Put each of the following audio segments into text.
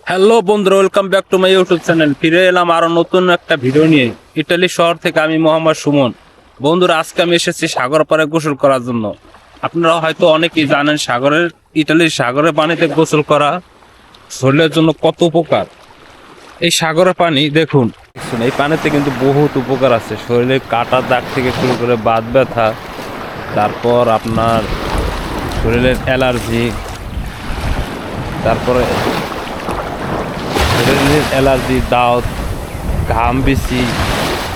Hello বন্ধুরা, welcome back to my YouTube channel. ফিরে এলাম আরো নতুন একটা ভিডিও নিয়ে। ইটালি শহর থেকে আমি মোহাম্মদ সুমন। বন্ধুরা, আজকে আমি এসেছি সাগর পাড়ে গোসল করার জন্য। আপনারা হয়তো অনেকেই জানেন ইটালির সাগরের পানিতে গোসল করা শরীরের জন্য কত উপকার। এই সাগরের পানি দেখুন, এই পানিতে কিন্তু বহুত উপকার আছে। শরীরে কাটা দাগ থেকে শুরু করে বাত ব্যথা, তারপর আপনার শরীরের অ্যালার্জি, তারপরে অ্যালার্জি, দাঁত, ঘাম বেশি,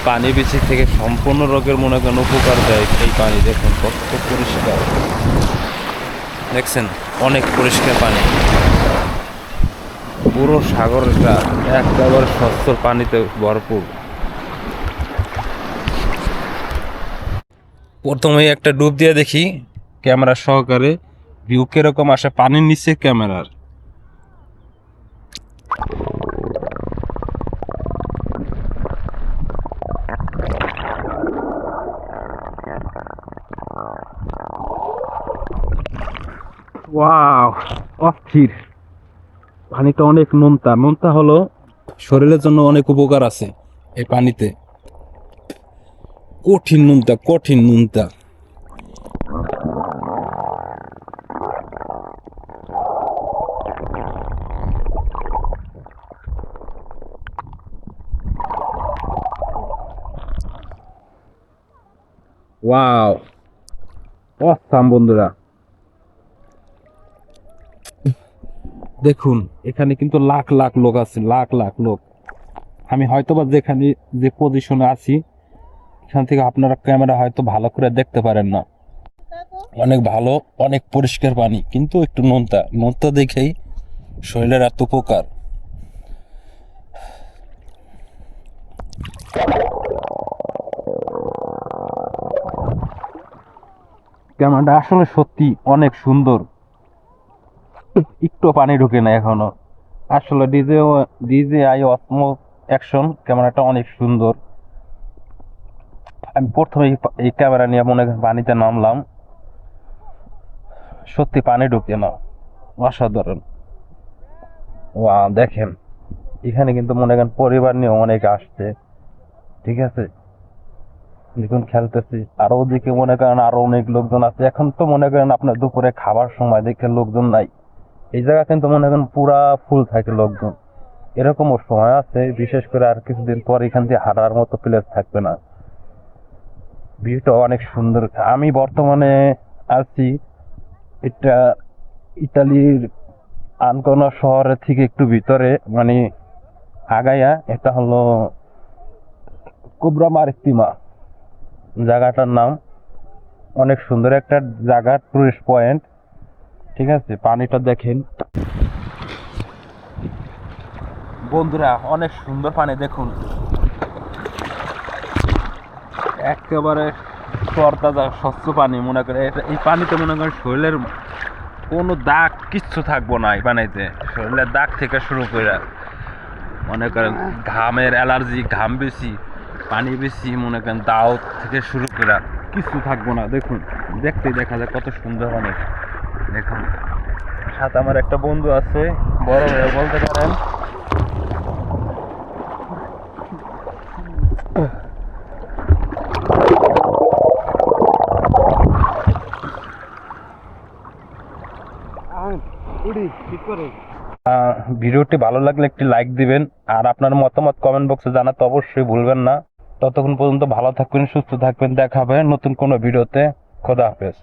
পানি বেশি থেকে সম্পূর্ণ রোগের মনে করেন উপকার দেয় এই পানি। দেখুন কত পরিষ্কার, দেখছেন অনেক পরিষ্কার পানি। পুরো সাগরটা একেবারে স্বচ্ছ পানিতে ভরপুর। প্রথমে একটা ডুব দিয়ে দেখি ক্যামেরা সহকারে ভিউ কিরকম আসে পানির নিচে ক্যামেরার। ওয়াও, অস্থির। পানিটা অনেক নোনতা। নোনতা হলো শরীরের জন্য অনেক উপকার আছে এই পানিতে। কঠিন নোনতা, কঠিন নোনতা। ওয়াও, অসাম বন্ধুরা। দেখুন এখানে কিন্তু লাখ লাখ লোক আছে, লাখ লাখ লোক। আমি হয়তোবা যেখানে যে পজিশনে আছি এখান থেকে আপনারা ক্যামেরা হয়তো ভালো করে দেখতে পারেন না। অনেক ভালো, অনেক পরিষ্কার পানি, কিন্তু একটু নোনতা। নোনতা দেখেই শরীরের এত উপকার। ক্যামেরাটা আসলে সত্যি অনেক সুন্দর। একটু পানি ঢুকে না এখনো। আসলে ডিজে অসমো অ্যাকশন ক্যামেরাটা অনেক সুন্দর। আমি প্রথমে এই ক্যামেরা নিয়ে মনে করেন পানিতে নামলাম, সত্যি পানি ঢুকে না, অসাধারণ। দেখেন এখানে কিন্তু মনে করেন পরিবার নিয়ে অনেকে আসছে, ঠিক আছে। দেখুন খেলতেছি, আর ওদিকে মনে করেন আরো অনেক লোকজন আছে। এখন তো মনে করেন আপনার দুপুরে খাবার সময়, দেখে লোকজন নাই। এই জায়গা কিন্তু মনে করেন পুরা ফুল থাকে লোকজন। এরকমও সময় আছে, বিশেষ করে আর কিছুদিন পর এখান দিয়ে হাঁটার মতো প্লেস থাকবে না। ভিউটা অনেক সুন্দর। আমি বর্তমানে আছি এটা ইতালির আনকোনা শহরের থেকে একটু ভিতরে, মানে আগাইয়া। এটা হলো কুবরা মারিত্তিমা জায়গাটার নাম। অনেক সুন্দর একটা জায়গা, টুরিস্ট পয়েন্ট, ঠিক আছে। পানিটা দেখেন বন্ধুরা, অনেক সুন্দর পানি। দেখুন একেবারে তরতাজা স্বচ্ছ পানি। মনে করে এই পানিতে মনে করেন শরীরের কোনো দাগ কিচ্ছু থাকবো না এই পানিতে। শরীরের দাগ থেকে শুরু করে মনে করেন ঘামের অ্যালার্জি, ঘাম বেশি, পানি বেশি, মনে করেন দাও থেকে শুরু করে কিছু থাকবো না। দেখুন দেখতেই দেখা যায় কত সুন্দর পানি। দেখুন সাথে আমার একটা বন্ধু আছে, বড় ভাইয়া বলতে পারেন। ভিডিওটি ভালো লাগলে একটি লাইক দিবেন, আর আপনার মতামত কমেন্ট বক্সে জানাতে অবশ্যই ভুলবেন না। ততক্ষণ পর্যন্ত ভালো থাকবেন, সুস্থ থাকবেন। দেখা হবে নতুন কোনো ভিডিওতে। খোদা হাফেজ।